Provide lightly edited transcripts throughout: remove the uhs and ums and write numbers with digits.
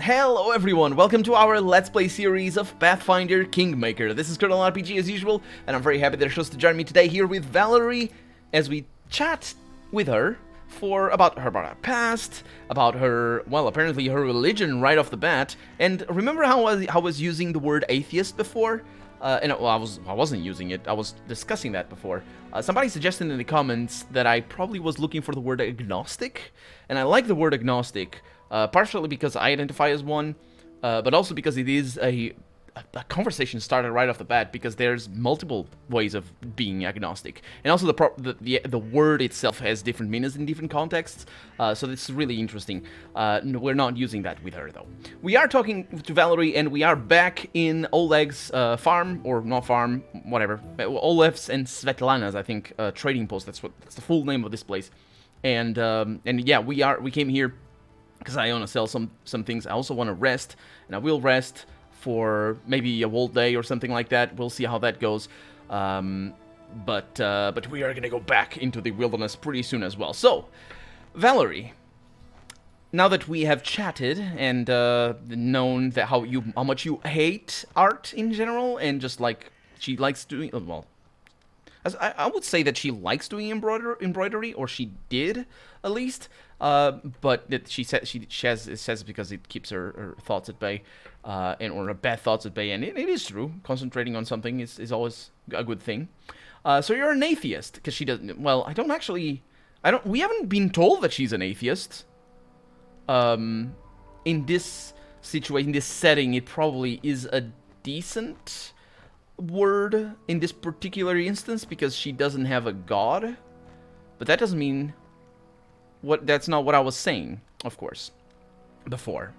Hello everyone, welcome to our Let's Play series of Pathfinder Kingmaker. This is Colonel RPG as usual, and I'm very happy that you're supposed to join me today here with Valerie as we chat with her about her past, about her, well, apparently her religion right off the bat. And remember how I was using the word atheist before? Well, I wasn't using it, I was discussing that before. Somebody suggested in the comments that I probably was looking for the word agnostic, and I like the word agnostic. Partially because I identify as one, but also because it is a conversation started right off the bat, because there's multiple ways of being agnostic, and also the word itself has different meanings in different contexts. So this is really interesting. We're not using that with her though. We are talking to Valerie, and we are back in Oleg's farm, or not farm, whatever. Olev's and Svetlana's, I think, trading post. That's the full name of this place. And yeah, we came here because I want to sell some things. I also want to rest, and I will rest for maybe a whole day or something like that. We'll see how that goes. But we are gonna go back into the wilderness pretty soon as well. So, Valerie, now that we have chatted and known that how much you hate art in general, and just like she likes doing, well, I would say that she likes doing embroidery, or she did, at least. But she says because it keeps her thoughts at bay, or her bad thoughts at bay, and it is true. Concentrating on something is always a good thing. So you're an atheist, because she doesn't. Well, we haven't been told that she's an atheist. In this situation, this setting, it probably is a decent word in this particular instance, because she doesn't have a god, but that doesn't mean that's not what I was saying, of course, before.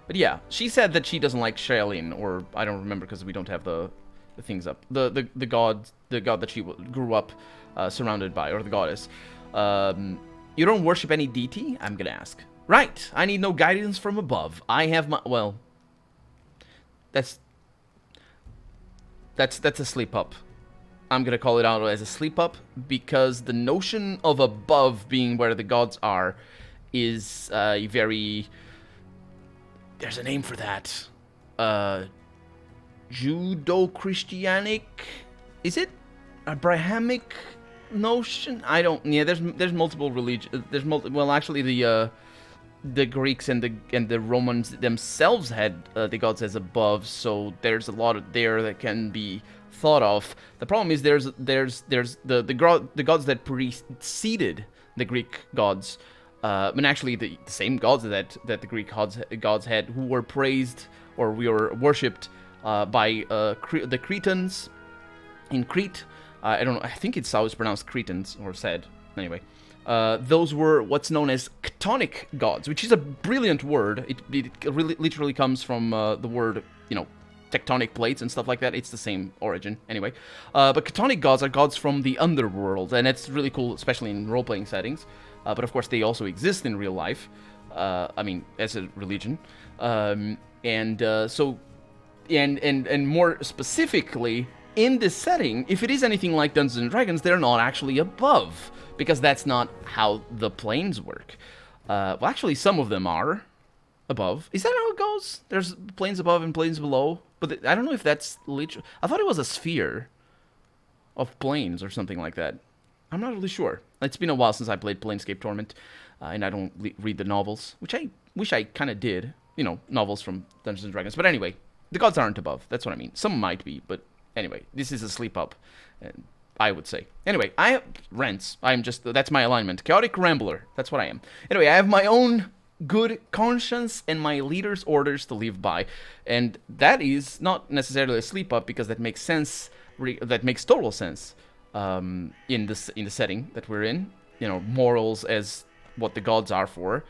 But yeah, she said that she doesn't like Shaolin, or I don't remember because we don't have the things up. The god that she grew up surrounded by, or the goddess. You don't worship any deity? I'm gonna ask. Right, I need no guidance from above. I have my, well, that's a slip up. I'm gonna call it out as a slip up, because the notion of above being where the gods are is very... There's a name for that. Judo-Christianic? Is it? Abrahamic notion? I don't... Yeah, there's multiple religions. Well, actually, the Greeks and the Romans themselves had the gods as above, so there's a lot there that can be thought of. The problem is there's the gods that preceded the Greek gods, and actually the same gods that the Greek gods had, who were praised, or we were worshipped by the Cretans in Crete. I don't know. I think it's how it's pronounced, Cretans, or said anyway. Those were what's known as chthonic gods, which is a brilliant word. It really literally comes from the word, tectonic plates and stuff like that. It's the same origin, anyway. But chthonic gods are gods from the underworld, and it's really cool, especially in role-playing settings. But of course, they also exist in real life. I mean, as a religion. And more specifically, in this setting, if it is anything like Dungeons and Dragons, they're not actually above, because that's not how the planes work. Well, actually, some of them are above. Is that how it goes? There's planes above and planes below, but I don't know if that's literal. I thought it was a sphere of planes or something like that. I'm not really sure. It's been a while since I played Planescape Torment, and I don't read the novels, which I wish I kind of did. Novels from Dungeons and Dragons. But anyway, the gods aren't above. That's what I mean. Some might be, but anyway, this is a sleep up, I would say. Anyway, I have rents. That's my alignment. Chaotic Rambler. That's what I am. Anyway, I have my own good conscience and my leader's orders to live by. And that is not necessarily a sleep up, because that makes sense. That makes total sense in the setting that we're in. Morals as what the gods are for.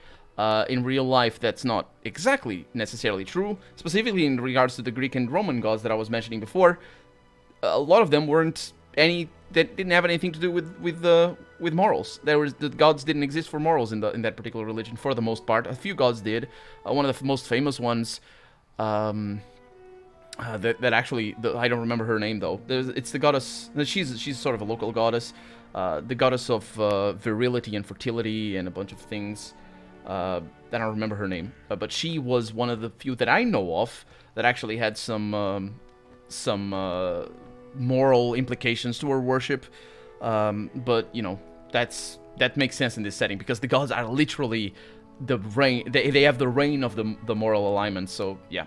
In real life, that's not exactly necessarily true. Specifically in regards to the Greek and Roman gods that I was mentioning before, a lot of them that didn't have anything to do with morals. The gods didn't exist for morals in that particular religion, for the most part. A few gods did. One of the most famous ones, that actually, I don't remember her name though. It's the goddess. She's sort of a local goddess, the goddess of virility and fertility and a bunch of things. I don't remember her name, but she was one of the few that I know of that actually had some moral implications to her worship. But you know, that makes sense in this setting because the gods are literally the reign. They have the reign of the moral alignment. So yeah.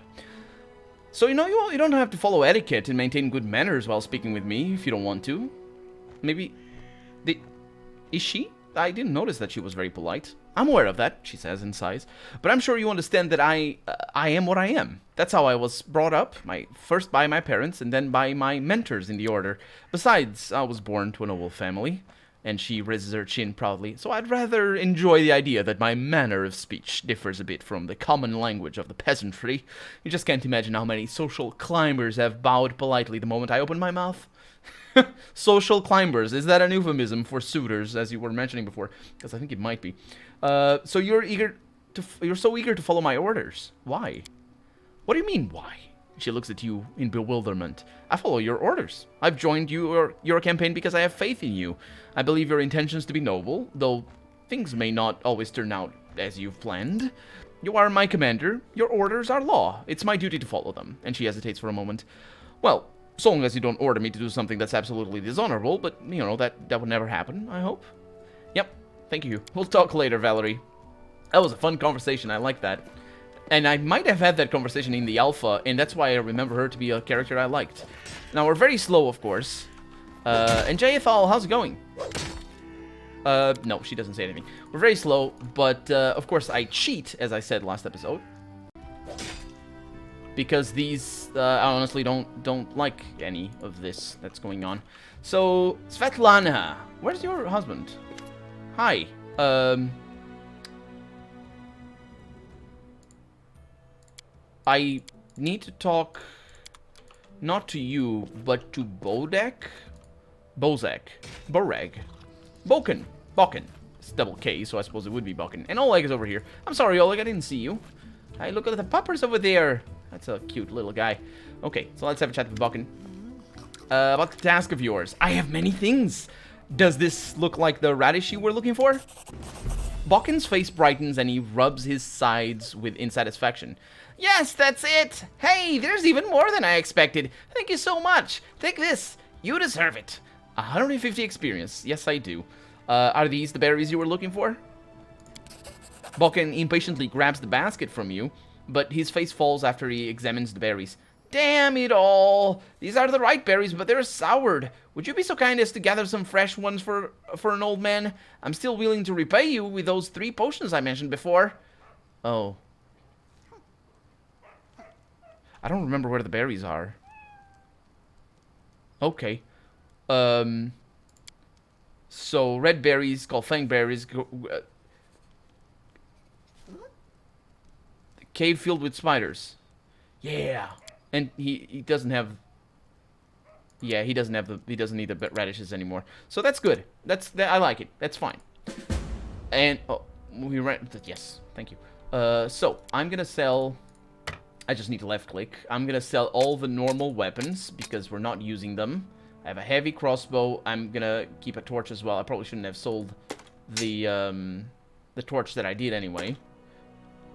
So you know, you don't have to follow etiquette and maintain good manners while speaking with me if you don't want to. Maybe, is she? I didn't notice that she was very polite. I'm aware of that, she says and sighs. But I'm sure you understand that I am what I am. That's how I was brought up, first by my parents and then by my mentors in the order. Besides, I was born to a noble family. And she raises her chin proudly. So I'd rather enjoy the idea that my manner of speech differs a bit from the common language of the peasantry. You just can't imagine how many social climbers have bowed politely the moment I opened my mouth. Social climbers, is that an euphemism for suitors, as you were mentioning before? Because I think it might be. So you're so eager to follow my orders. Why? What do you mean, why? She looks at you in bewilderment. I follow your orders. I've joined your campaign because I have faith in you. I believe your intentions to be noble, though things may not always turn out as you've planned. You are my commander. Your orders are law. It's my duty to follow them. And she hesitates for a moment. Well, so long as you don't order me to do something that's absolutely dishonorable, but, you know, that would never happen, I hope. Yep, thank you. We'll talk later, Valerie. That was a fun conversation. I like that. And I might have had that conversation in the alpha, and that's why I remember her to be a character I liked. Now, we're very slow, of course. And Jayethal, how's it going? No, she doesn't say anything. We're very slow, but, of course, I cheat, as I said last episode. Because these, I honestly don't like any of this that's going on. So, Svetlana, where's your husband? Hi, I need to talk, not to you, but to Bodek? Bozek. Boreg. Boken. Boken. It's double K, so I suppose it would be Boken. And Oleg is over here. I'm sorry, Oleg, I didn't see you. Hey, look at the puppers over there. That's a cute little guy. Okay, so let's have a chat with Boken. About the task of yours. I have many things. Does this look like the radish you were looking for? Boken's face brightens and he rubs his sides with insatisfaction. Yes, that's it. Hey, there's even more than I expected. Thank you so much. Take this. You deserve it. 150 experience. Yes, I do. Are these the berries you were looking for? Boken impatiently grabs the basket from you, but his face falls after he examines the berries. Damn it all! These are the right berries, but they're soured. Would you be so kind as to gather some fresh ones for an old man? I'm still willing to repay you with those 3 potions I mentioned before. Oh. I don't remember where the berries are. Okay. So, red berries, called fang berries. Cave filled with spiders. Yeah. And he doesn't have... Yeah, he doesn't need the radishes anymore. So that's good. I like it. That's fine. And, oh, we ran... Yes, thank you. So, I'm gonna sell... I just need to left click. I'm gonna sell all the normal weapons because we're not using them. I have a heavy crossbow. I'm gonna keep a torch as well. I probably shouldn't have sold the torch that I did anyway.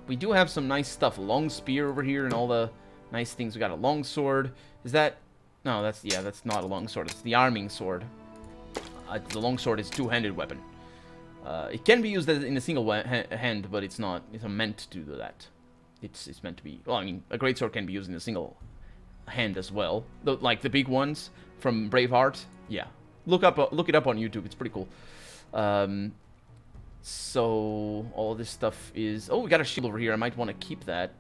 We do have some nice stuff. A long spear over here and all the nice things. We got a long sword. Is that... No, that's not a long sword. It's the arming sword. The long sword is a two-handed weapon. It can be used in a single hand, but it's not. It's not meant to do that. It's meant to be... Well, I mean, a greatsword can be used in a single hand as well. Like the big ones from Braveheart. Yeah. Look it up on YouTube. It's pretty cool. So, all this stuff is... Oh, we got a shield over here. I might want to keep that.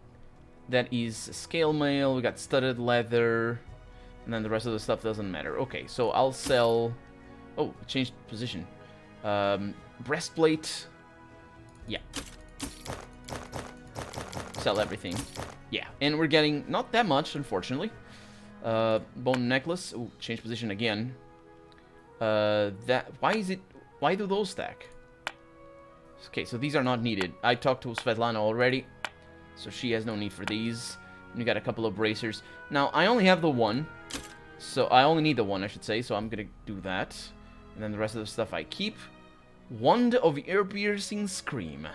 That is scale mail. We got studded leather. And then the rest of the stuff doesn't matter. Okay, so I'll sell... Oh, changed position. Breastplate. Yeah. Sell everything. Yeah, and we're getting not that much, unfortunately. Bone necklace. Ooh, change position again. Why do those stack? Okay, so these are not needed. I talked to Svetlana already, so she has no need for these. And we got a couple of bracers. Now, I only have the one, so I only need the one, I should say, so I'm gonna do that. And then the rest of the stuff I keep. Wand of ear-piercing scream.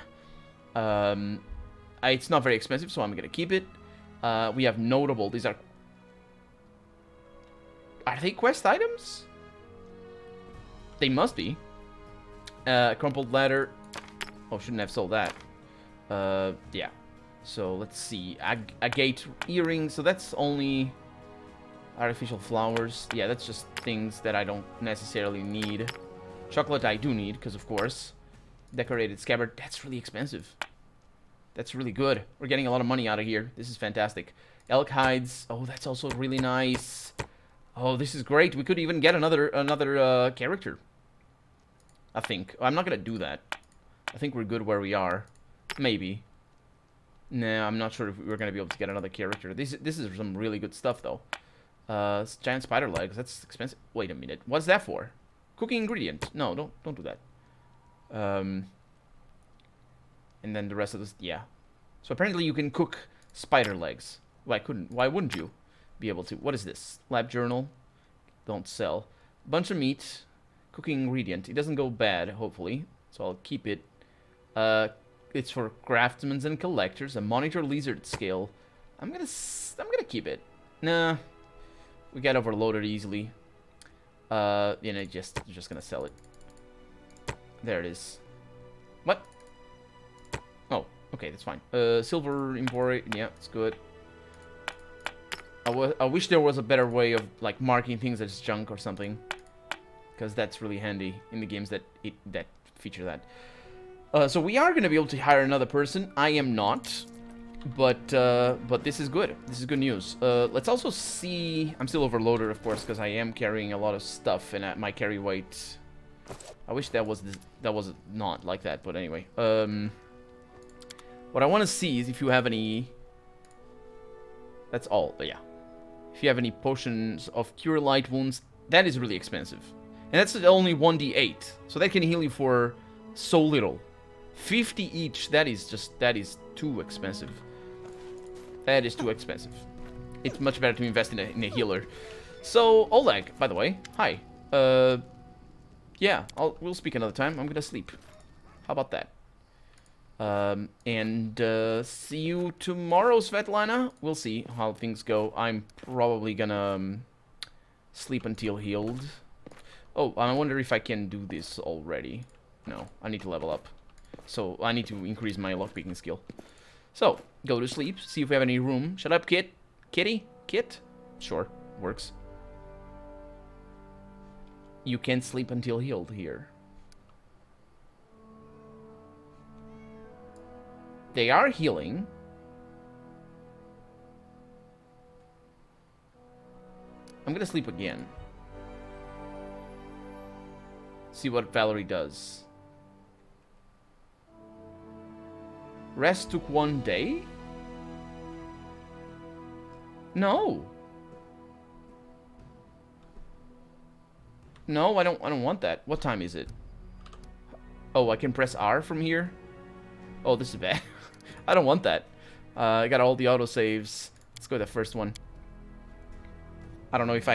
It's not very expensive, so I'm going to keep it. We have notable. These are... Are they quest items? They must be. Crumpled ladder. Oh, shouldn't have sold that. Yeah. So, let's see. Agate earring. So, that's only... Artificial flowers. Yeah, that's just things that I don't necessarily need. Chocolate I do need, because of course. Decorated scabbard. That's really expensive. That's really good. We're getting a lot of money out of here. This is fantastic. Elk hides. Oh, that's also really nice. Oh, this is great. We could even get another character. I think. I'm not going to do that. I think we're good where we are. Maybe. Nah, I'm not sure if we're going to be able to get another character. This is some really good stuff, though. Giant spider legs. That's expensive. Wait a minute. What's that for? Cooking ingredient. No, don't do that. And then the rest of this, yeah. So apparently you can cook spider legs. Why wouldn't you be able to? What is this? Lab journal. Don't sell. Bunch of meat. Cooking ingredient. It doesn't go bad, hopefully. So I'll keep it. It's for craftsmen and collectors. A monitor lizard scale. I'm gonna keep it. Nah. We got overloaded easily. Just gonna sell it. There it is. What? Oh, okay, that's fine. Silver embroidery, yeah, it's good. I wish there was a better way of like marking things as junk or something, because that's really handy in the games that feature that. So we are gonna be able to hire another person. I am not. But this is good. This is good news. Let's also see... I'm still overloaded, of course, because I am carrying a lot of stuff, and my carry weight... I wish that was not like that, but anyway. What I want to see is if you have any... That's all, but yeah. If you have any potions of cure light wounds, that is really expensive. And that's only 1d8, so that can heal you for so little. 50 each, that is too expensive. That is too expensive. It's much better to invest in a healer. So, Oleg, by the way, hi. Yeah, we'll speak another time. I'm gonna sleep. How about that? See you tomorrow, Svetlana. We'll see how things go. I'm probably gonna sleep until healed. Oh, I wonder if I can do this already. No, I need to level up. So, I need to increase my lockpicking skill. So, go to sleep, see if we have any room. Shut up, Kit. Kitty? Kit? Sure, works. You can't sleep until healed here. They are healing. I'm gonna sleep again. See what Valerie does. Rest took 1 day? No. No, I don't want that. What time is it? Oh, I can press R from here? Oh, this is bad. I don't want that. I got all the autosaves. Let's go to the first one. I don't know if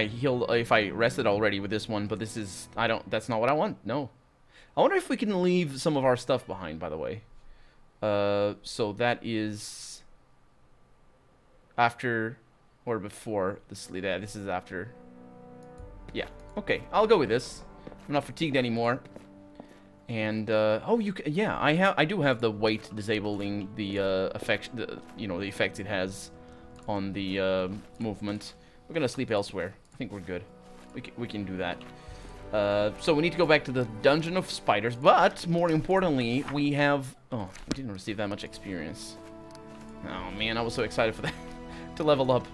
I rested already with this one, but this is that's not what I want. No. I wonder if we can leave some of our stuff behind, by the way. So that is after or before the sleep. Yeah, this is after. Yeah, okay, I'll go with this. I'm not fatigued anymore. And oh, yeah, I do have the weight disabling the effect, the effect it has on the movement. We're gonna sleep elsewhere. I think we're good. We can do that. So we need to go back to the Dungeon of Spiders, but more importantly, we have... Oh, we didn't receive that much experience. Oh man, I was so excited for that to level up.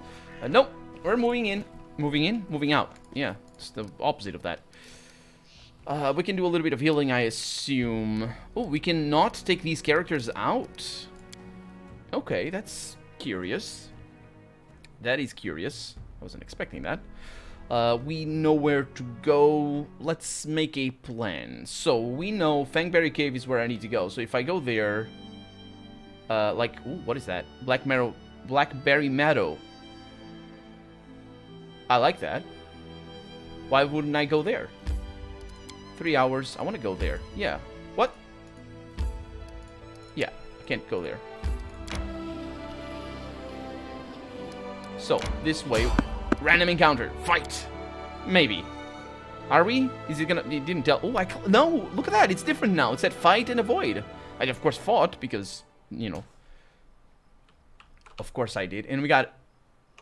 Nope, we're moving in. Moving out. Yeah, it's the opposite of that. We can do a little bit of healing, I assume. Oh, we cannot take these characters out. Okay, that's curious. That is curious. I wasn't expecting that. We know where to go. Let's make a plan. So, we know Fangberry Cave is where I need to go. So, if I go there... ooh, what is that? Blackberry Meadow. I like that. Why wouldn't I go there? 3 hours. I want to go there. Yeah. What? Yeah. Can't go there. So, this way. Random encounter. Fight! Maybe. Are we? Is it gonna... It didn't tell... Oh, no! Look at that! It's different now. It said fight and avoid. I, of course, fought because, you know... Of course I did. And we got...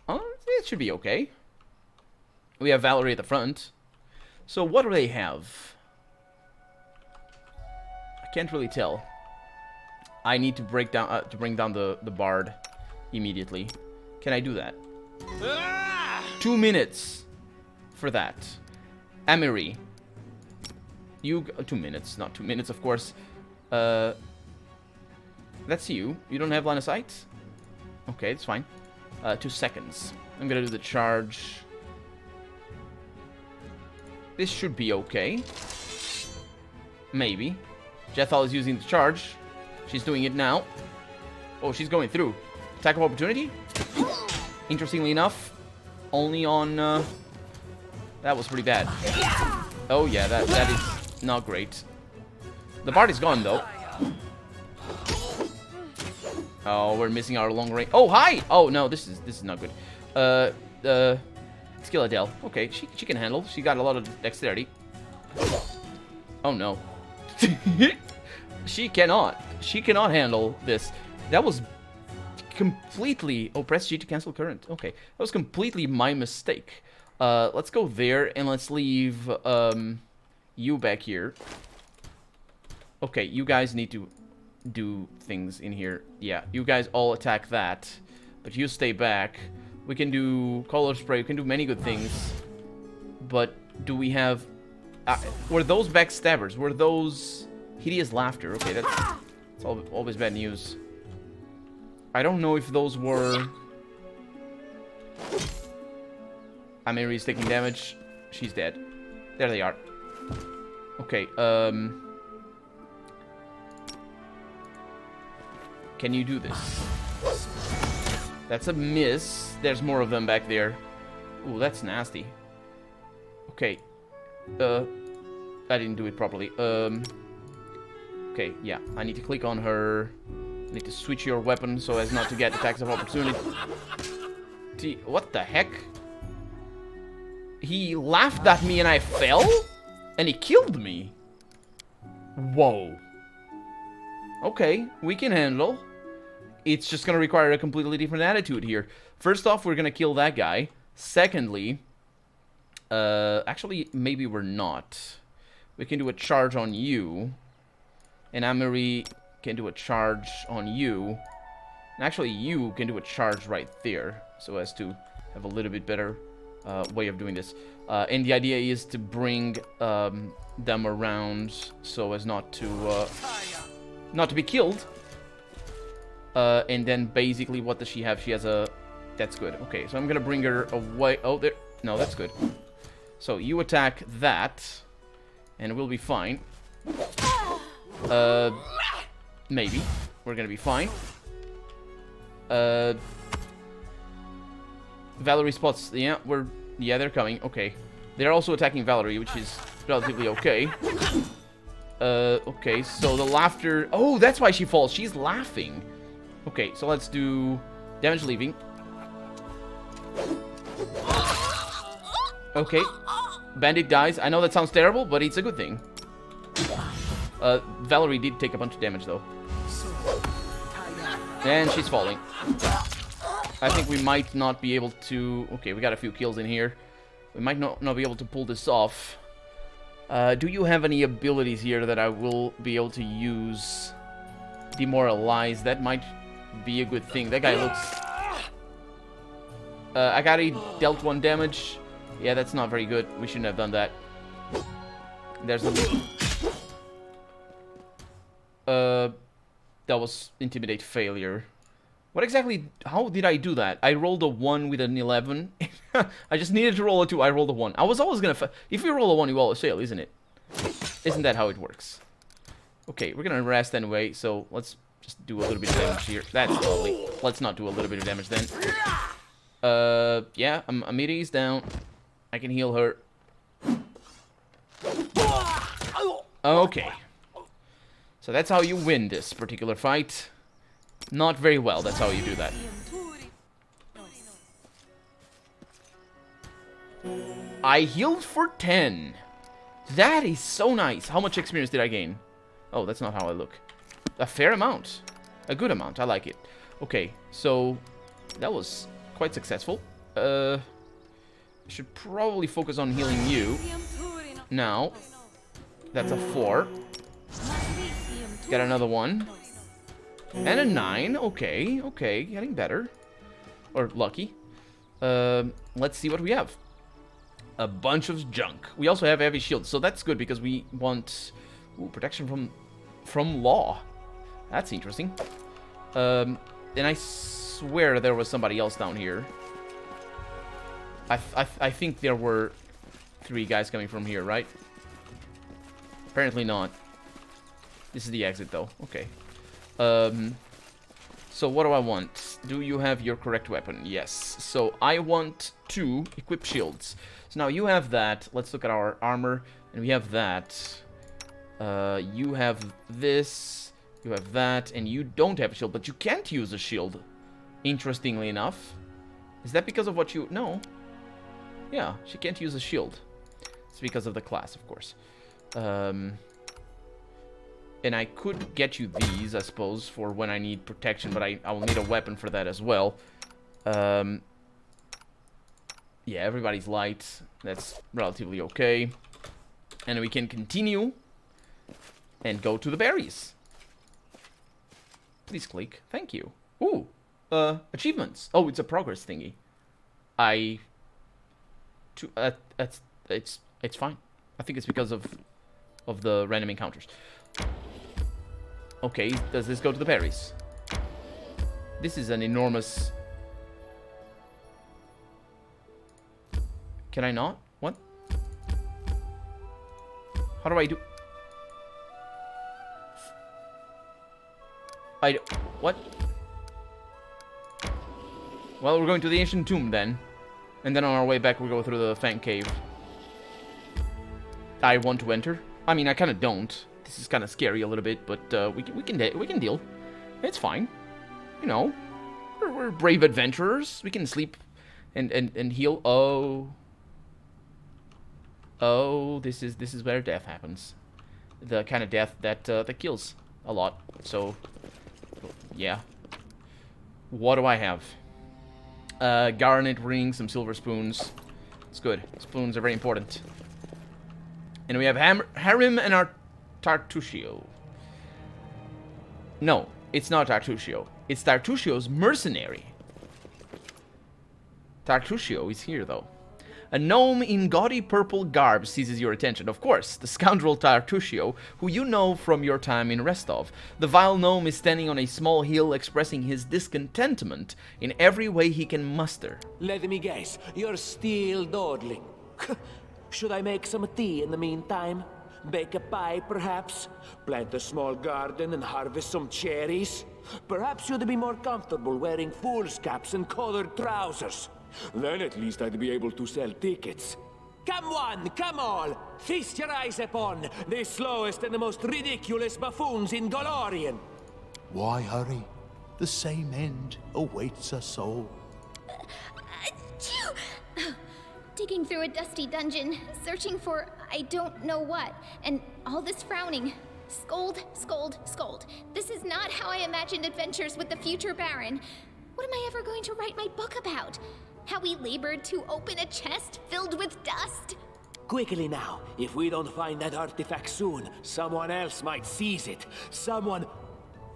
Oh, it should be okay. We have Valerie at the front. So, what do they have? I can't really tell. I need to bring down the bard immediately. Can I do that? 2 minutes for that. Amery. You... 2 minutes. Not 2 minutes, of course. That's you. You don't have line of sight? Okay, it's fine. 2 seconds. I'm gonna do the charge. This should be okay. Maybe. Jethal is using the charge. She's doing it now. Oh, she's going through. Attack of opportunity? Interestingly enough, only on... that was pretty bad. Oh yeah, that is not great. The bard is gone, though. Oh, we're missing our long range. Oh, hi! Oh, no, this is not good. Skill Adele. Okay, she can handle. She got a lot of dexterity. Oh, no. She cannot. She cannot handle this. That was completely... Oh, press G to cancel current. Okay. That was completely my mistake. Let's go there, and let's leave you back here. Okay, you guys need to do things in here. Yeah, you guys all attack that, but you stay back. We can do color spray. We can do many good things. But do we have... were those backstabbers? Were those hideous laughter? Okay, that's always bad news. I don't know if those were... Amery's taking damage. She's dead. There they are. Okay, can you do this? That's a miss. There's more of them back there. Ooh, that's nasty. Okay. I didn't do it properly. Okay, yeah. I need to click on her. I need to switch your weapon so as not to get attacks of opportunity. What the heck? He laughed at me and I fell? And he killed me? Whoa. Okay, we can handle. It's just gonna require a completely different attitude here. First off, we're gonna kill that guy. Secondly, actually, maybe we're not. We can do a charge on you. And Amery can do a charge on you. And actually, you can do a charge right there. So as to have a little bit better way of doing this. And the idea is to bring them around so as not to be killed. And then basically, what does she have? She has a... That's good. Okay, so I'm gonna bring her away. Oh, there... No, that's good. So you attack that, and we'll be fine. Maybe. We're gonna be fine. Valerie spots... Yeah, yeah, they're coming. Okay. They're also attacking Valerie, which is relatively okay. Okay, so the laughter... Oh, that's why she falls. She's laughing. Okay, so let's do damage leaving. Okay. Bandit dies. I know that sounds terrible, but it's a good thing. Valerie did take a bunch of damage, though. And she's falling. I think we might not be able to... Okay, we got a few kills in here. We might not be able to pull this off. Do you have any abilities here that I will be able to use? Demoralize. That might be a good thing. That guy looks... Agari dealt 1 damage. Yeah, that's not very good. We shouldn't have done that. There's the... That was Intimidate failure. What exactly... How did I do that? I rolled a 1 with an 11. I just needed to roll a 2. I rolled a 1. I was always gonna... If you roll a 1, you always fail, isn't it? Isn't that how it works? Okay, we're gonna rest anyway, so let's just do a little bit of damage here. That's lovely. Let's not do a little bit of damage then. Yeah, Amiri's down. I can heal her. Okay. So that's how you win this particular fight. Not very well, that's how you do that. I healed for 10. That is so nice. How much experience did I gain? Oh, that's not how I look. A fair amount. A good amount. I like it. Okay, so that was quite successful. I should probably focus on healing you. Now, that's a 4. Get another 1. And a 9. Okay, okay. Getting better. Or lucky. Let's see what we have. A bunch of junk. We also have heavy shields, so that's good because we want protection from law. That's interesting. And I swear there was somebody else down here. I think there were 3 guys coming from here, right? Apparently not. This is the exit, though. Okay. So what do I want? Do you have your correct weapon? Yes. So I want to equip shields. So now you have that. Let's look at our armor. And we have that. You have this. You have that. And you don't have a shield. But you can't use a shield. Interestingly enough. Is that because of what you... No. Yeah, she can't use a shield. It's because of the class, of course. And I could get you these, I suppose, for when I need protection, but I will need a weapon for that as well. Yeah, everybody's light. That's relatively okay. And we can continue and go to the berries. Please click. Thank you. Ooh, achievements. Oh, it's a progress thingy. It's fine. I think it's because of the random encounters. Okay, does this go to the berries? This is an enormous... Can I not? What? How do I do... What? Well, we're going to the ancient tomb then. And then on our way back, we go through the Fang Cave. I want to enter. I mean, I kind of don't. This is kind of scary a little bit, but we can deal. It's fine. You know, we're brave adventurers. We can sleep and heal. Oh, this is where death happens. The kind of death that that kills a lot. So, yeah. What do I have? Garnet ring, some silver spoons. It's good. Spoons are very important. And we have Harem and our Tartuccio. No, it's not Tartuccio. It's Tartuccio's mercenary. Tartuccio is here, though. A gnome in gaudy purple garb seizes your attention. Of course, the scoundrel Tartuccio, who you know from your time in Restov. The vile gnome is standing on a small hill expressing his discontentment in every way he can muster. Let me guess, you're still dawdling. Should I make some tea in the meantime? Bake a pie, perhaps? Plant a small garden and harvest some cherries? Perhaps you'd be more comfortable wearing fool's caps and colored trousers. Then at least I'd be able to sell tickets. Come one, come all! Feast your eyes upon the slowest and the most ridiculous buffoons in Golorian! Why hurry? The same end awaits us all. Digging through a dusty dungeon, searching for I don't know what, and all this frowning. Scold, scold, scold. This is not how I imagined adventures with the future Baron. What am I ever going to write my book about? How we labored to open a chest filled with dust? Quickly now, if we don't find that artifact soon, someone else might seize it. Someone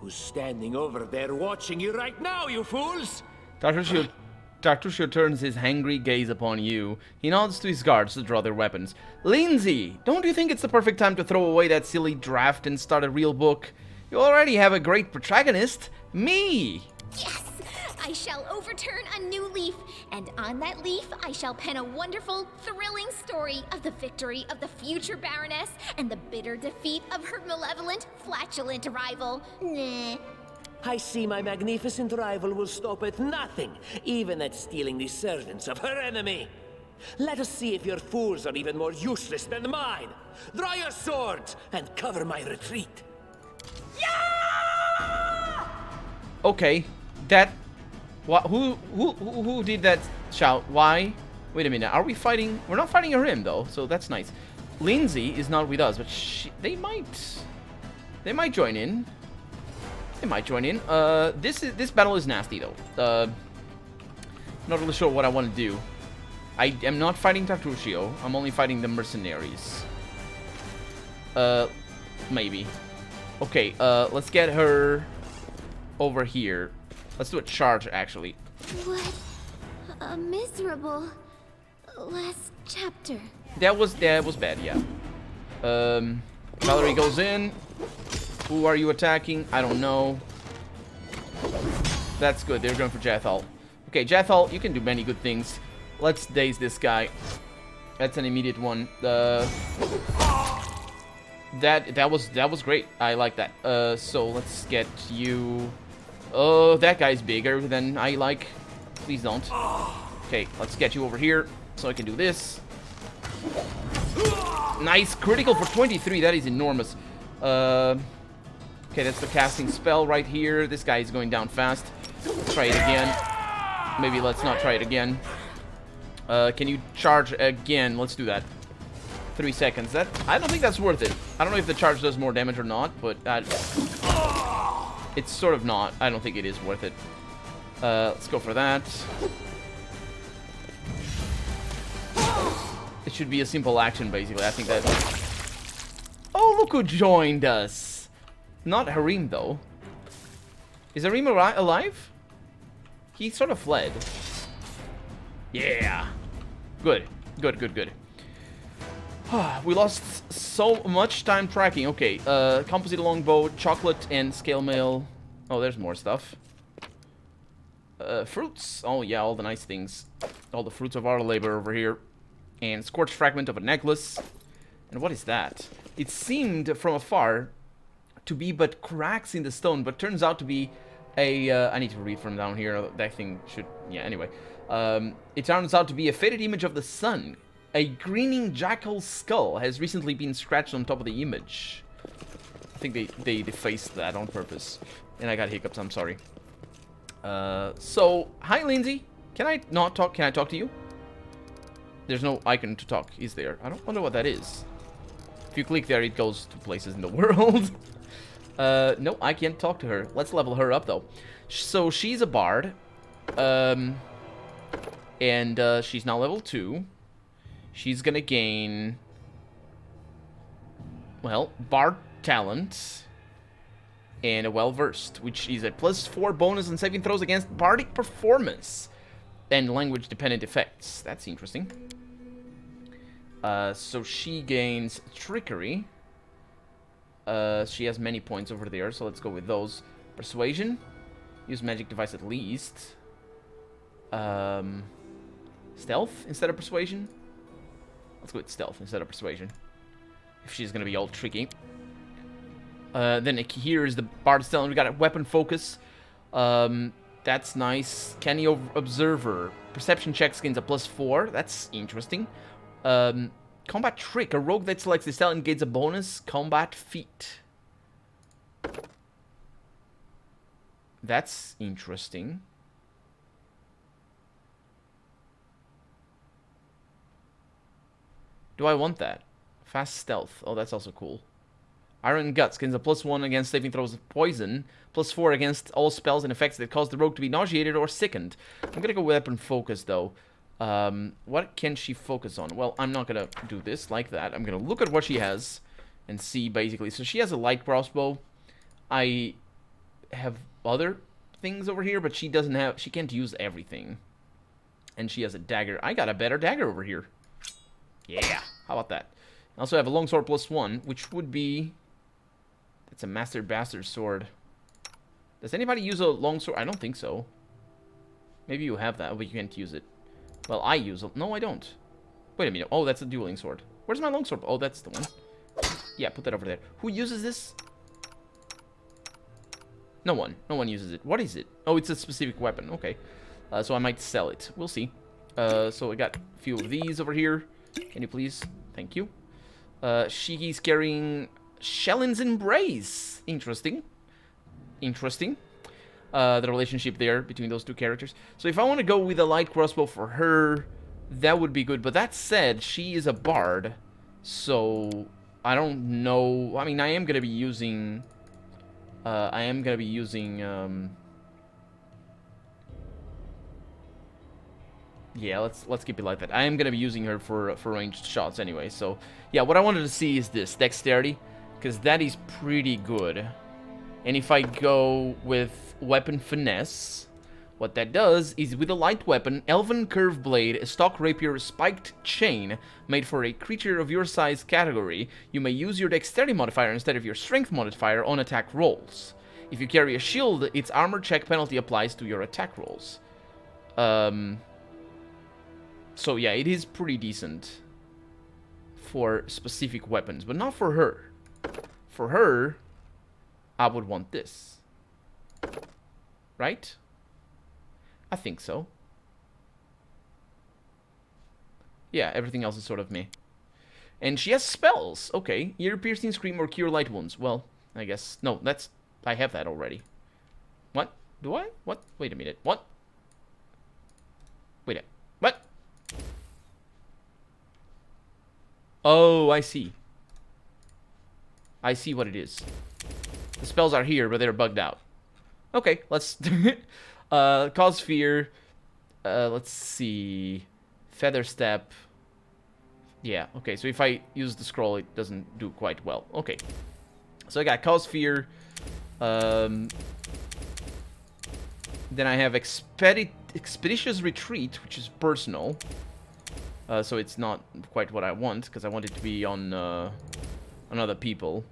who's standing over there watching you right now, you fools! Tartuccio turns his hangry gaze upon you. He nods to his guards to draw their weapons. Linzi, don't you think it's the perfect time to throw away that silly draft and start a real book? You already have a great protagonist, me! Yes! I shall overturn a new leaf, and on that leaf I shall pen a wonderful, thrilling story of the victory of the future Baroness and the bitter defeat of her malevolent, flatulent rival. Nah. I see my magnificent rival will stop at nothing, even at stealing the servants of her enemy. Let us see if your fools are even more useless than mine. Draw your swords and cover my retreat. Yeah! Okay, that... Who did that shout? Why? Wait a minute, are we fighting? We're not fighting him, though, so that's nice. Linzi is not with us, but they might join in. They might join in. This battle is nasty, though. Not really sure what I want to do. I am not fighting Tartuccio. I'm only fighting the mercenaries. Maybe. Okay, let's get her over here. Let's do a charge, actually. What a miserable last chapter. That was bad, yeah. Valerie goes in. Who are you attacking? I don't know. That's good. They're going for Jathal. Okay, Jathal, you can do many good things. Let's daze this guy. That's an immediate one. That was great. I like that. So let's get you. Oh, that guy's bigger than I like. Please don't. Okay, let's get you over here so I can do this. Nice critical for 23. That is enormous. Okay, that's the casting spell right here. This guy is going down fast. Let's try it again. Maybe let's not try it again. Can you charge again? Let's do that. 3 seconds. I don't think that's worth it. I don't know if the charge does more damage or not, but it's sort of not. I don't think it is worth it. Let's go for that. It should be a simple action, basically. I think that... Oh, look who joined us. Not Harim, though. Is Harim alive? He sort of fled. Yeah. Good. Good, good, good. We lost so much time tracking. Okay, composite longbow, chocolate, and scale mail. Oh, there's more stuff. Fruits. Oh, yeah, all the nice things. All the fruits of our labor over here. And scorched fragment of a necklace. And what is that? It seemed from afar to be but cracks in the stone, but turns out to be a... I need to read from down here. That thing should... Yeah, anyway. It turns out to be a faded image of the sun. A grinning jackal's skull has recently been scratched on top of the image. I think they defaced that on purpose. And I got hiccups, I'm sorry. So, hi Linzi. Can I not talk? Can I talk to you? There's no icon to talk, is there? I don't wonder what that is. If you click there, it goes to places in the world. No, I can't talk to her. Let's level her up, though. So, she's a bard. And she's now level 2. She's gonna gain... Well, bard talent. And a well-versed, which is a +4 bonus on saving throws against bardic performance. And language-dependent effects. That's interesting. So she gains trickery. She has many points over there, so let's go with those. Persuasion. Use magic device at least. Stealth instead of persuasion. Let's go with stealth instead of persuasion. If she's gonna be all tricky. Then here is the bard's talent. We got a weapon focus. That's nice. Canny Observer. Perception checks gains a +4. That's interesting. Combat Trick. A rogue that selects this talent gains a bonus combat feat. That's interesting. Do I want that? Fast Stealth. Oh, that's also cool. Iron Guts gains a +1 against saving throws of poison, +4 against all spells and effects that cause the rogue to be nauseated or sickened. I'm gonna go weapon focus though. What can she focus on? Well, I'm not gonna do this like that. I'm gonna look at what she has and see basically. So she has a light crossbow. I have other things over here, but she doesn't have. She can't use everything. And she has a dagger. I got a better dagger over here. Yeah, how about that? I also have a longsword +1, which would be... That's a Master Bastard sword. Does anybody use a longsword? I don't think so. Maybe you have that, but you can't use it. Well, I use it. No, I don't. Wait a minute. Oh, that's a dueling sword. Where's my longsword? Oh, that's the one. Yeah, put that over there. Who uses this? No one. No one uses it. What is it? Oh, it's a specific weapon. Okay. So I might sell it. We'll see. So I got a few of these over here. Can you please? Thank you. She's carrying Shellin's Embrace. Interesting. Interesting. the relationship there between those two characters. So if I want to go with a light crossbow for her, that would be good. But that said, she is a bard, so I don't know. I mean, I am gonna be using. Yeah, let's keep it like that. I am gonna be using her for ranged shots anyway. So yeah, what I wanted to see is this dexterity, because that is pretty good. And if I go with weapon finesse, what that does is with a light weapon, elven curve blade, a stock rapier, spiked chain made for a creature of your size category, you may use your dexterity modifier instead of your strength modifier on attack rolls. If you carry a shield, its armor check penalty applies to your attack rolls. So yeah, it is pretty decent for specific weapons, but not for her. For her, I would want this. Right? I think so. Yeah, everything else is sort of meh. And she has spells. Okay. Ear-piercing, scream, or cure light wounds. Well, I guess... No, that's... I have that already. What? Do I? What? Wait a minute. What? Wait a... What? Oh, I see. I see what it is. The spells are here, but they're bugged out. Okay, let's... cause fear. Let's see. Feather step. Yeah, okay, so if I use the scroll, it doesn't do quite well. Okay. So I got cause fear. Then I have expeditious retreat, which is personal. So it's not quite what I want, because I want it to be on other people.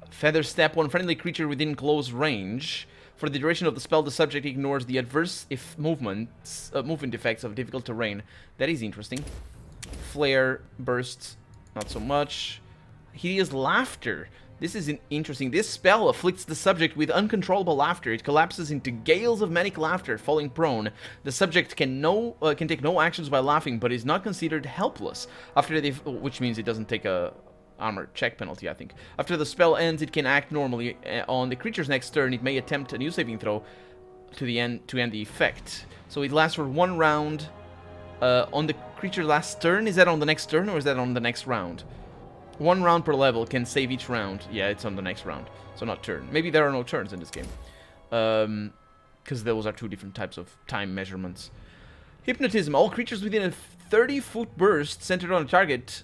Feather step, one friendly creature within close range. For the duration of the spell, the subject ignores the adverse movement effects of difficult terrain. That is interesting. Flare, burst, not so much. Hideous laughter. This is interesting. This spell afflicts the subject with uncontrollable laughter. It collapses into gales of manic laughter, falling prone. The subject can take no actions while laughing, but is not considered helpless. Which means it doesn't take a armor check penalty, I think. After the spell ends, it can act normally. On the creature's next turn, it may attempt a new saving throw to end the effect. So it lasts for 1 round. On the creature's last turn, is that on the next turn or is that on the next round? 1 round per level, can save each round. Yeah, it's on the next round, so not turn. Maybe there are no turns in this game, because those are 2 different types of time measurements. Hypnotism. All creatures within a 30-foot burst centered on a target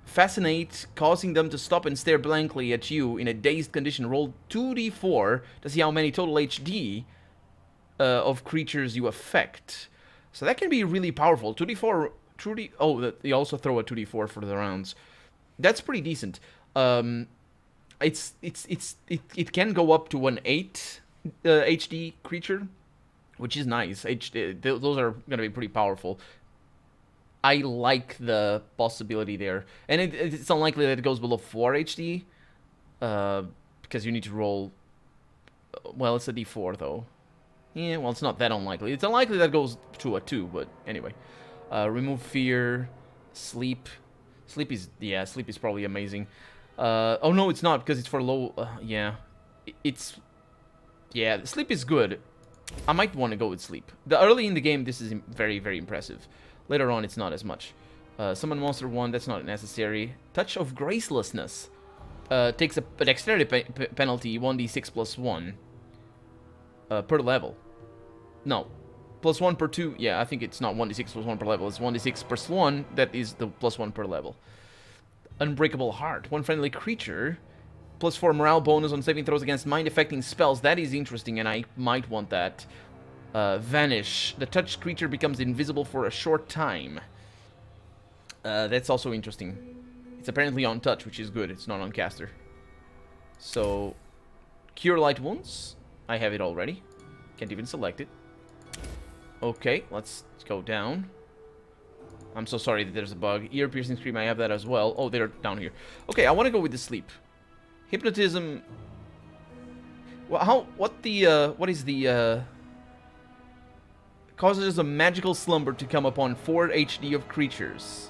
fascinate, causing them to stop and stare blankly at you in a dazed condition. Roll 2d4 to see how many total HD of creatures you affect. So that can be really powerful. 2d4... Oh, you also throw a 2d4 for the rounds. That's pretty decent. It can go up to an 8 HD creature, which is nice. Those are gonna be pretty powerful. I like the possibility there, and it's unlikely that it goes below 4 HD, because you need to roll. Well, it's a D4 though. Yeah, well, it's not that unlikely. It's unlikely that it goes to a 2, but anyway. Remove fear, sleep. Sleep is probably amazing. Oh no, it's not, because it's for low. Yeah, sleep is good. I might want to go with sleep. Early in the game, this is very, very impressive. Later on, it's not as much. Summon monster 1, that's not necessary. Touch of gracelessness takes a dexterity penalty 1d6 plus 1 per level. No. Plus 1 per 2. Yeah, I think it's not 1d6 plus 1 per level. It's 1d6 plus 1. That is the plus 1 per level. Unbreakable Heart. One friendly creature. Plus 4 morale bonus on saving throws against mind-affecting spells. That is interesting, and I might want that. Vanish. The touched creature becomes invisible for a short time. That's also interesting. It's apparently on touch, which is good. It's not on caster. So, Cure Light Wounds. I have it already. Can't even select it. Okay, let's go down. I'm so sorry that there's a bug. Ear piercing scream, I have that as well. Oh, they're down here. Okay, I want to go with the sleep. Hypnotism. Well, what is the causes a magical slumber to come upon 4 HD of creatures.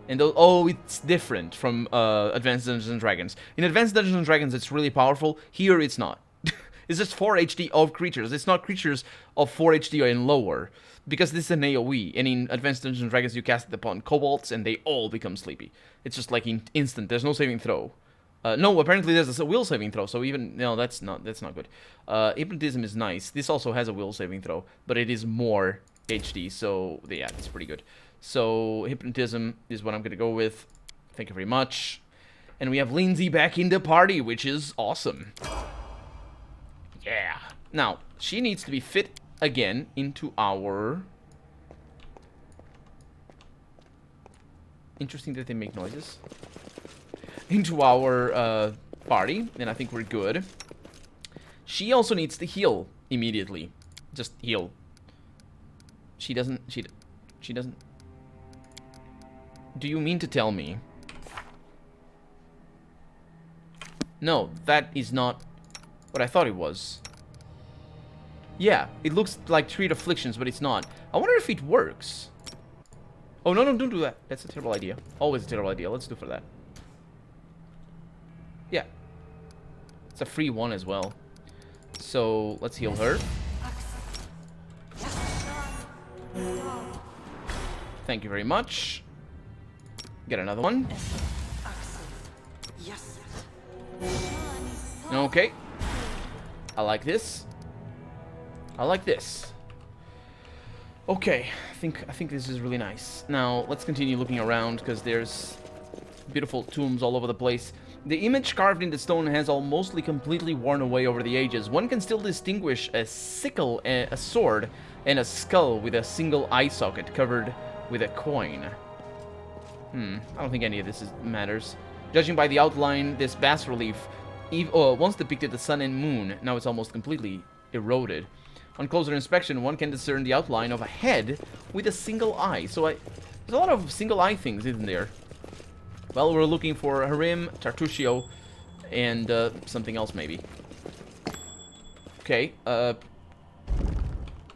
And oh, it's different from Advanced Dungeons and Dragons. In Advanced Dungeons and Dragons, it's really powerful. Here, it's not. It's just 4 HD of creatures. It's not creatures of 4 HD and lower. Because this is an AoE. And in Advanced Dungeons and Dragons, you cast it upon kobolds, and they all become sleepy. It's just like instant. There's no saving throw. No, apparently there's a will saving throw. So even... No, that's not good. Hypnotism is nice. This also has a will saving throw. But it is more HD. So, yeah, it's pretty good. So, Hypnotism is what I'm going to go with. Thank you very much. And we have Linzi back in the party, which is awesome. Yeah. Now, she needs to be fit again into our... Interesting that they make noises. Into our party, and I think we're good. She also needs to heal immediately. Just heal. She doesn't... She doesn't... Do you mean to tell me? No, that is not what I thought it was. Yeah, it looks like treat afflictions, but it's not. I wonder if it works. Oh, no, don't do that. That's a terrible idea. Always a terrible idea. Let's do for that. Yeah. It's a free one as well. So, let's heal her. Thank you very much. Get another one. Okay. I like this. I like this. Okay, I think this is really nice. Now, let's continue looking around, because there's beautiful tombs all over the place. The image carved in the stone has almost completely worn away over the ages. One can still distinguish a sickle, a sword, and a skull with a single eye socket covered with a coin. I don't think any of this matters. Judging by the outline, this bas-relief once depicted the sun and moon. Now it's almost completely eroded. On closer inspection, one can discern the outline of a head with a single eye. So there's a lot of single eye things, isn't there? Well, we're looking for Harim, Tartuccio, and something else maybe. Okay,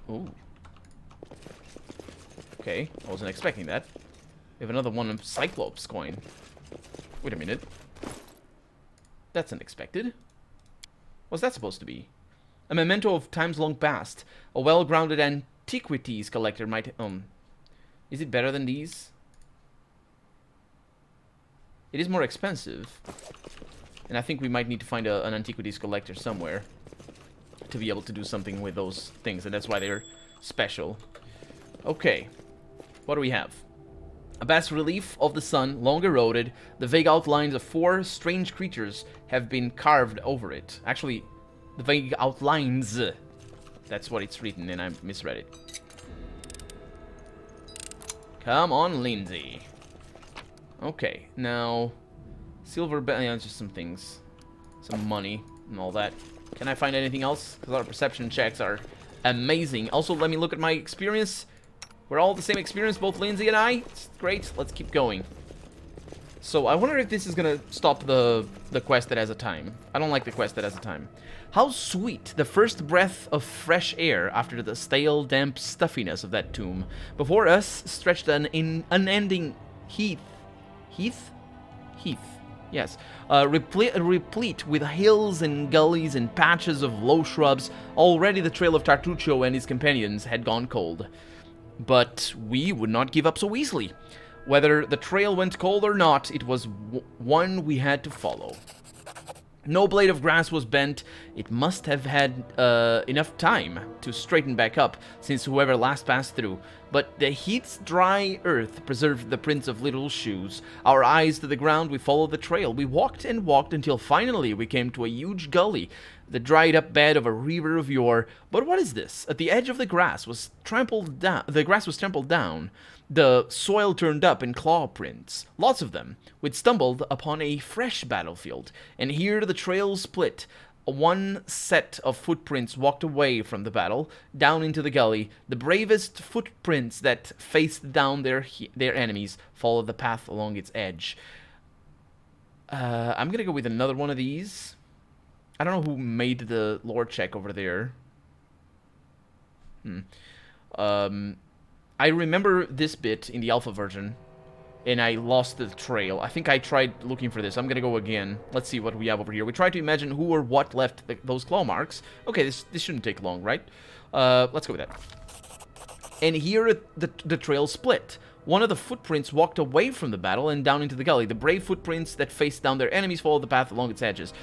ooh. Okay, I wasn't expecting that. We have another one of Cyclops coin. Wait a minute. That's unexpected. What's that supposed to be? A memento of times long past. A well-grounded antiquities collector might... Is it better than these? It is more expensive. And I think we might need to find an antiquities collector somewhere to be able to do something with those things. And that's why they're special. Okay. What do we have? A bas-relief of the sun, long eroded. The vague outlines of 4 strange creatures have been carved over it. Actually, the vague outlines. That's what it's written, and I misread it. Come on, Linzi. Okay, now... Silver... Yeah, just some things. Some money and all that. Can I find anything else? Because our perception checks are amazing. Also, let me look at my experience. We're all the same experience, both Linzi and I. It's great. Let's keep going. So, I wonder if this is gonna stop the quest that has a time. I don't like the quest that has a time. How sweet the first breath of fresh air after the stale, damp stuffiness of that tomb. Before us stretched an unending heath. Heath? Heath. Yes. Replete with hills and gullies and patches of low shrubs. Already the trail of Tartuccio and his companions had gone cold. But we would not give up so easily. Whether the trail went cold or not, it was one we had to follow. No blade of grass was bent. It must have had enough time to straighten back up, since whoever last passed through. But the heat's dry earth preserved the prints of little shoes. Our eyes to the ground, we followed the trail. We walked and walked until finally we came to a huge gully, the dried-up bed of a river of yore. But what is this? At the edge of the grass was trampled down. The grass was trampled down. The soil turned up in claw prints, lots of them. We'd stumbled upon a fresh battlefield, and here the trail split. One set of footprints walked away from the battle, down into the gully. The bravest footprints that faced down their enemies followed the path along its edge. I'm gonna go with another one of these. I don't know who made the lore check over there. I remember this bit in the alpha version, and I lost the trail. I think I tried looking for this. I'm gonna go again. Let's see what we have over here. We tried to imagine who or what left those claw marks. Okay, this shouldn't take long, right? Let's go with that. And here the trail split. One of the footprints walked away from the battle and down into the gully. The brave footprints that faced down their enemies followed the path along its edges.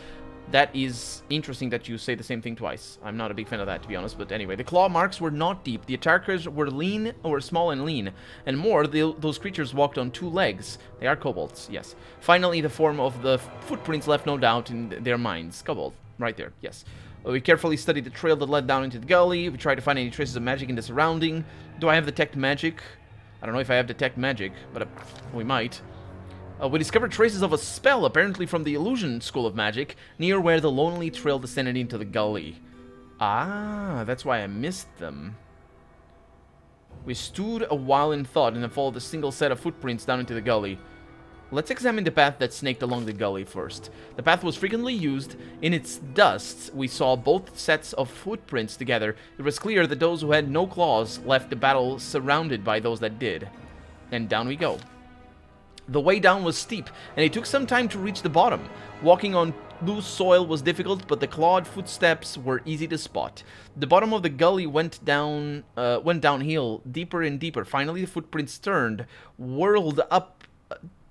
That is interesting that you say the same thing twice. I'm not a big fan of that, to be honest, but anyway. The claw marks were not deep. The attackers were small and lean. And more, those creatures walked on 2 legs. They are kobolds, yes. Finally, the form of the footprints left no doubt in their minds. Kobold, right there, yes. We carefully studied the trail that led down into the gully. We tried to find any traces of magic in the surrounding. Do I have detect magic? I don't know if I have detect magic, but we might. We discovered traces of a spell, apparently from the illusion school of magic, near where the lonely trail descended into the gully. Ah, that's why I missed them. We stood a while in thought and then followed a single set of footprints down into the gully. Let's examine the path that snaked along the gully first. The path was frequently used. In its dust, we saw both sets of footprints together. It was clear that those who had no claws left the battle surrounded by those that did. And down we go. The way down was steep, and it took some time to reach the bottom. Walking on loose soil was difficult, but the clawed footsteps were easy to spot. The bottom of the gully went downhill, deeper and deeper. Finally, the footprints turned, whirled up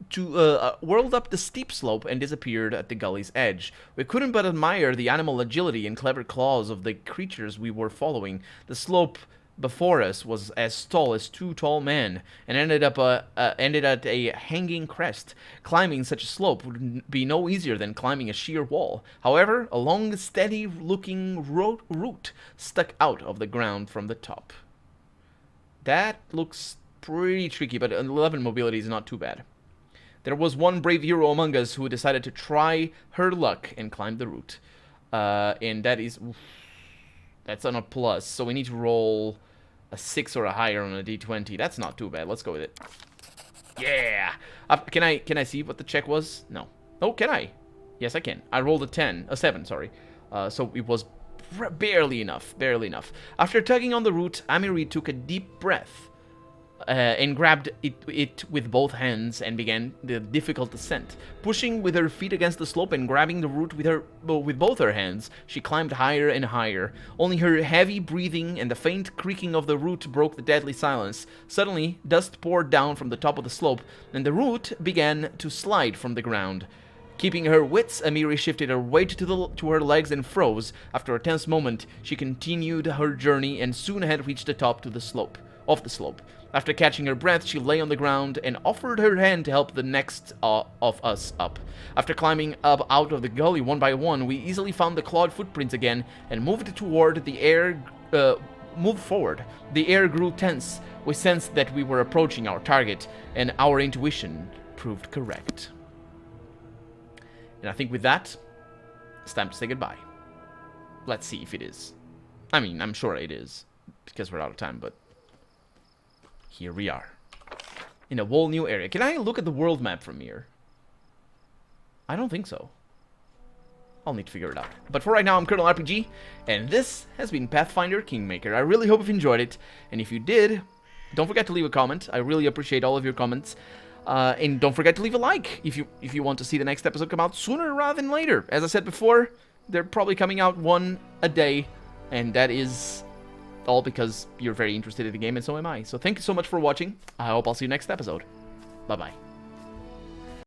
the steep slope, and disappeared at the gully's edge. We couldn't but admire the animal agility and clever claws of the creatures we were following. The slope before us was as tall as 2 tall men, and ended at a hanging crest. Climbing such a slope would be no easier than climbing a sheer wall. However, a long, steady-looking root stuck out of the ground from the top. That looks pretty tricky, but 11 mobility is not too bad. There was one brave hero among us who decided to try her luck and climb the root. And that is... That's on a plus, so we need to roll a 6 or a higher on a d20. That's not too bad. Let's go with it. Yeah! Can I see what the check was? No. Oh, can I? Yes, I can. I rolled a 7, sorry. So it was barely enough. Barely enough. After tugging on the root, Amiri took a deep breath and grabbed it with both hands and began the difficult descent. Pushing with her feet against the slope and grabbing the root with both her hands, she climbed higher and higher. Only her heavy breathing and the faint creaking of the root broke the deadly silence. Suddenly, dust poured down from the top of the slope, and the root began to slide from the ground. Keeping her wits, Amiri shifted her weight to her legs and froze. After a tense moment, she continued her journey and soon had reached the top of the slope. After catching her breath, she lay on the ground and offered her hand to help the next of us up. After climbing up out of the gully one by one, we easily found the clawed footprints again and moved forward. The air grew tense. We sensed that we were approaching our target, and our intuition proved correct. And I think with that, it's time to say goodbye. Let's see if it is. I mean, I'm sure it is, because we're out of time, but here we are. In a whole new area. Can I look at the world map from here? I don't think so. I'll need to figure it out. But for right now, I'm Colonel RPG, and this has been Pathfinder Kingmaker. I really hope you've enjoyed it, and if you did, don't forget to leave a comment. I really appreciate all of your comments. And don't forget to leave a like if you want to see the next episode come out sooner rather than later. As I said before, they're probably coming out one a day, and that is all because you're very interested in the game, and so am I. So thank you so much for watching. I hope I'll see you next episode. Bye-bye.